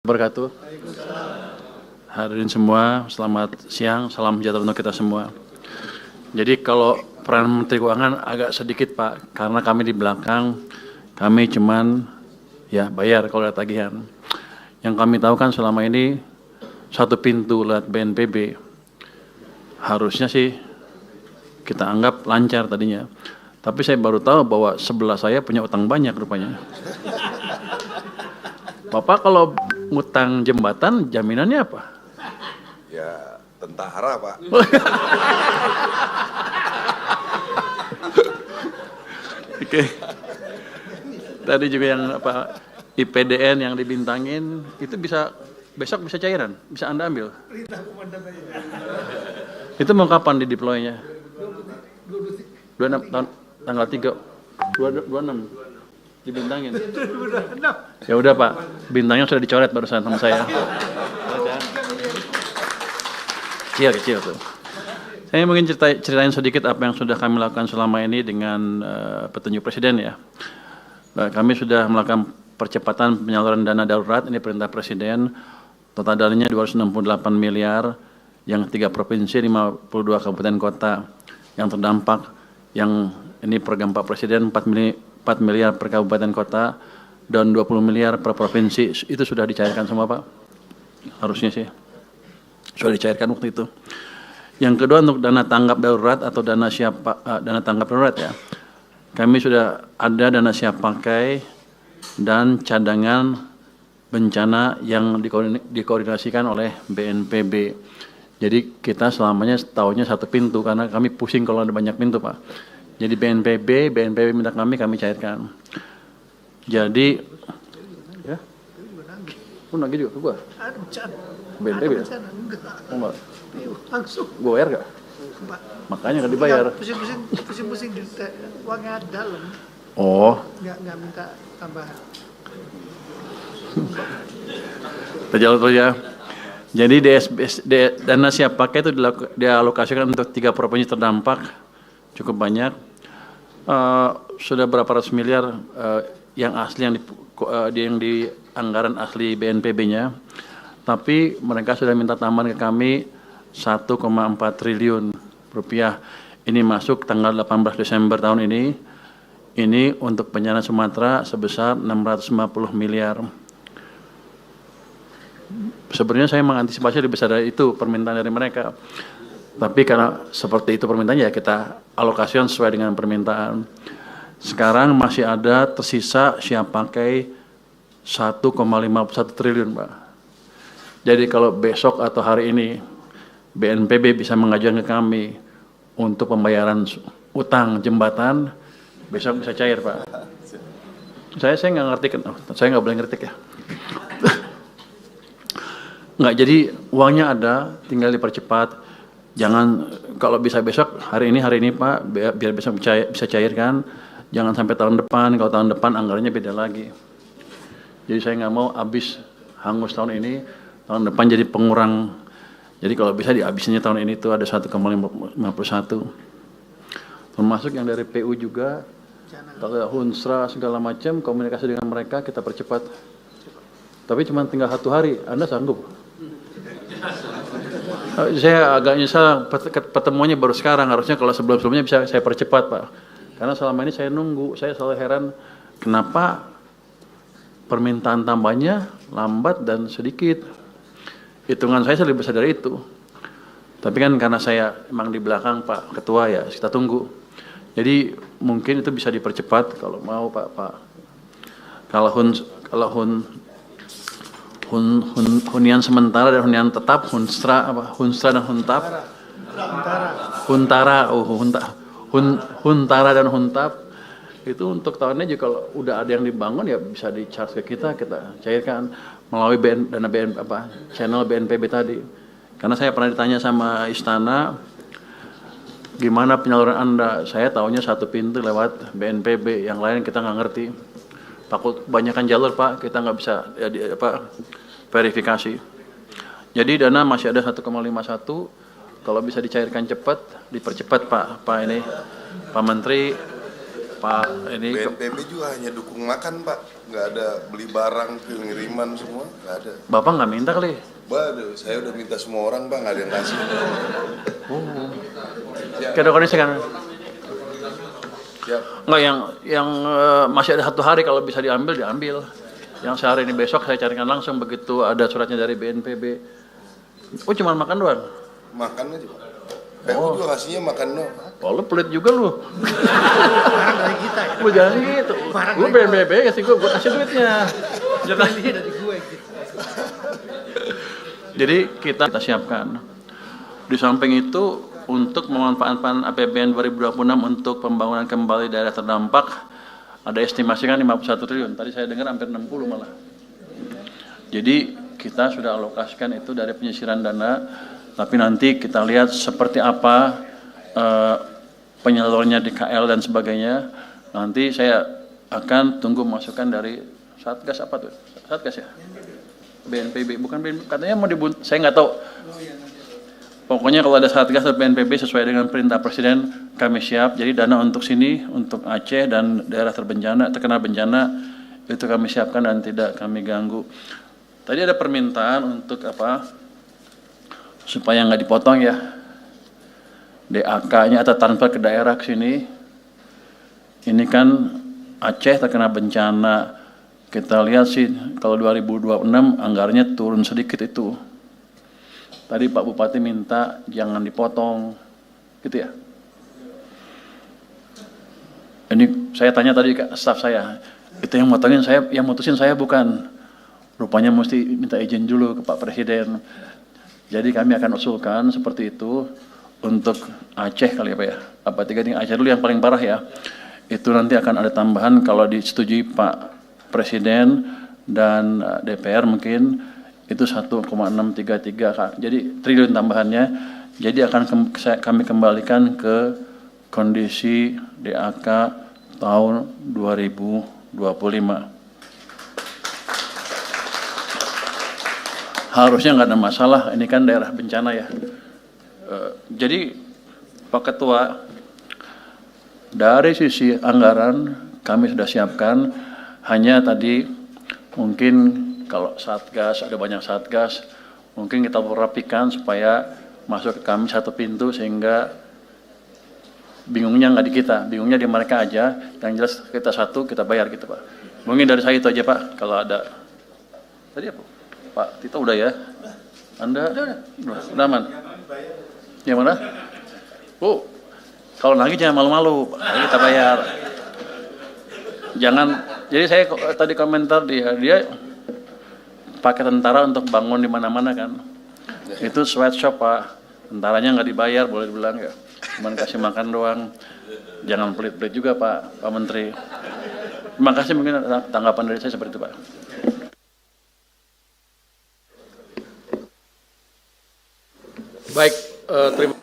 Wabarakatuh. Hadirin semua, selamat siang, salam sejahtera untuk kita semua. Jadi kalau peran Menteri Keuangan agak sedikit Pak, karena kami di belakang, kami cuman ya bayar kalau ada tagihan. Yang kami tahu kan selama ini satu pintu lewat BNPB, harusnya sih kita anggap lancar tadinya. Tapi saya baru tahu bahwa sebelah saya punya utang banyak rupanya. Bapak kalau ngutang jembatan, jaminannya apa? Ya, tentara, Pak. Oke. Tadi juga yang apa IPDN yang dibintangin itu bisa besok bisa cairan, bisa Anda ambil. Itu mau kapan di deploy-nya? 26 tahun tanggal 3 26 dibintangin. Ya udah Pak, bintangnya sudah dicoret barusan sama saya. Kecil tuh. Saya mungkin ceritain sedikit apa yang sudah kami lakukan selama ini dengan petunjuk Presiden ya. Kami sudah melakukan percepatan penyaluran dana darurat, ini perintah Presiden. Total dananya 268 miliar, yang 3 provinsi, 52 kabupaten kota yang terdampak. Yang ini program Pak Presiden 4 miliar per kabupaten kota dan 20 miliar per provinsi. Itu sudah dicairkan semua Pak, harusnya sih sudah dicairkan waktu itu. Yang kedua untuk dana tanggap darurat atau dana tanggap darurat ya, kami sudah ada dana siap pakai dan cadangan bencana yang dikoordinasikan oleh BNPB. Jadi kita selamanya tahunya satu pintu karena kami pusing kalau ada banyak pintu Pak. Jadi BNPB minta kami cairkan. Jadi, ya, pun lagi juga ke gua. BNPB ya? Enggak. Langsung. Gua bayar gak? Makanya nggak dibayar. Pusing-pusing di uangnya dalam. Oh. Nggak minta tambahan. Terjauh tuh ya. Jadi dana siap pakai itu dialokasikan untuk 3 provinsi terdampak, cukup banyak. Sudah berapa ratus miliar yang asli yang di anggaran asli BNPB-nya, tapi mereka sudah minta tambahan ke kami 1,4 triliun rupiah. Ini masuk tanggal 18 Desember tahun ini. Ini untuk bencana Sumatera sebesar 650 miliar. Sebenarnya saya mengantisipasi lebih besar dari itu permintaan dari mereka. Tapi karena seperti itu permintaannya ya kita alokasikan sesuai dengan permintaan. Sekarang masih ada tersisa siap pakai 1,51 triliun Pak. Jadi kalau besok atau hari ini BNPB bisa mengajukan ke kami untuk pembayaran utang jembatan, besok bisa cair Pak. Saya nggak ngerti kan, saya nggak boleh ngerti ya. Nggak, jadi uangnya ada, tinggal dipercepat. Jangan kalau bisa besok hari ini Pak, biar besok bisa cairkan. Jangan sampai tahun depan. Kalau tahun depan anggarannya beda lagi. Jadi saya nggak mau habis hangus tahun ini, tahun depan jadi pengurang. Jadi kalau bisa dihabisnya tahun ini tuh ada 1,51. Termasuk yang dari PU juga, kalau Hunsra segala macam komunikasi dengan mereka kita percepat. Tapi cuma tinggal 1 hari, Anda sanggup? Saya agak nyesal pertemuannya baru sekarang, harusnya kalau sebelum-sebelumnya bisa saya percepat Pak. Karena selama ini saya nunggu, saya selalu heran kenapa permintaan tambahnya lambat dan sedikit. Hitungan saya lebih besar dari itu. Tapi kan karena saya emang di belakang Pak Ketua ya, kita tunggu. Jadi mungkin itu bisa dipercepat kalau mau Pak. Kalau hunian sementara dan hunian tetap, Hunsra dan Huntap. Huntara dan Huntap itu untuk tahunnya juga kalau udah ada yang dibangun ya bisa di-charge ke kita cairkan melalui channel BNPB tadi. Karena saya pernah ditanya sama Istana, gimana penyaluran Anda? Saya tahunya satu pintu lewat BNPB, yang lain kita nggak ngerti. Takut kebanyakan jalur Pak, kita nggak bisa verifikasi. Jadi dana masih ada 1,51. Kalau bisa dicairkan cepat, dipercepat Pak Menteri. Pak ini BNPB juga hanya dukung makan Pak, nggak ada beli barang, pengiriman semua, nggak ada. Bapak nggak minta kali? Waduh, saya udah minta semua orang Pak, nggak ada yang kasih. Kado kondisi kan? Siap. Nggak, yang masih ada 1 hari kalau bisa diambil, diambil. Yang sehari ini besok saya carikan langsung begitu ada suratnya dari BNPB. Oh, cuma makan doang? Makan aja Pak. PU juga kasihnya makan doang. Oh, lu pelit juga lu. Barang dari kita ya. Lu jangan gitu. Lu BNPB kasih gue kasih duitnya. Jangan. Ini dari gue gitu. Jadi kita siapkan. Di samping itu untuk memanfaatkan APBN 2026 untuk pembangunan kembali daerah terdampak ada estimasi kan 51 triliun. Tadi saya dengar hampir 60 malah. Jadi kita sudah alokasikan itu dari penyisiran dana, tapi nanti kita lihat seperti apa penyalurnya di KL dan sebagainya. Nanti saya akan tunggu masukan dari Satgas apa tuh? Satgas ya? BNPB, bukan BNPB, katanya mau saya nggak tahu. Pokoknya kalau ada Satgas atau BNPB sesuai dengan perintah Presiden, kami siap. Jadi dana untuk sini, untuk Aceh dan daerah terkena bencana, itu kami siapkan dan tidak kami ganggu. Tadi ada permintaan untuk apa? Supaya nggak dipotong ya. DAK-nya atau transfer ke daerah ke sini. Ini kan Aceh terkena bencana. Kita lihat sih kalau 2026 anggarannya turun sedikit itu. Tadi Pak Bupati minta jangan dipotong, gitu ya. Ini saya tanya tadi ke staf saya, itu yang motongin saya, yang mutusin saya bukan. Rupanya mesti minta izin dulu ke Pak Presiden. Jadi kami akan usulkan seperti itu untuk Aceh kali ya Pak ya. Apa 3 tingkat Aceh dulu yang paling parah ya. Itu nanti akan ada tambahan kalau disetujui Pak Presiden dan DPR mungkin itu 1,633 jadi triliun tambahannya. Jadi akan kami kembalikan ke kondisi DAK tahun 2025. Harusnya nggak ada masalah, ini kan daerah bencana ya. Jadi Pak Ketua, dari sisi anggaran kami sudah siapkan, hanya tadi mungkin kalau Satgas, ada banyak Satgas, mungkin kita rapikan supaya masuk ke kami satu pintu sehingga bingungnya nggak di kita, bingungnya di mereka aja, yang jelas kita satu, kita bayar gitu Pak. Mungkin dari saya itu aja Pak, kalau ada. Tadi apa? Pak Tito udah ya? Anda? Udah aman? Yang mana? Oh, kalau lagi jangan malu-malu, kita bayar. Jangan, jadi saya tadi komentar dia pakai tentara untuk bangun di mana-mana kan. Itu sweatshop Pak. Tentaranya nggak dibayar, boleh dibilang ya. Cuman kasih makan doang. Jangan pelit-pelit juga Pak Menteri. Terima kasih, mungkin tanggapan dari saya seperti itu Pak. Baik, terima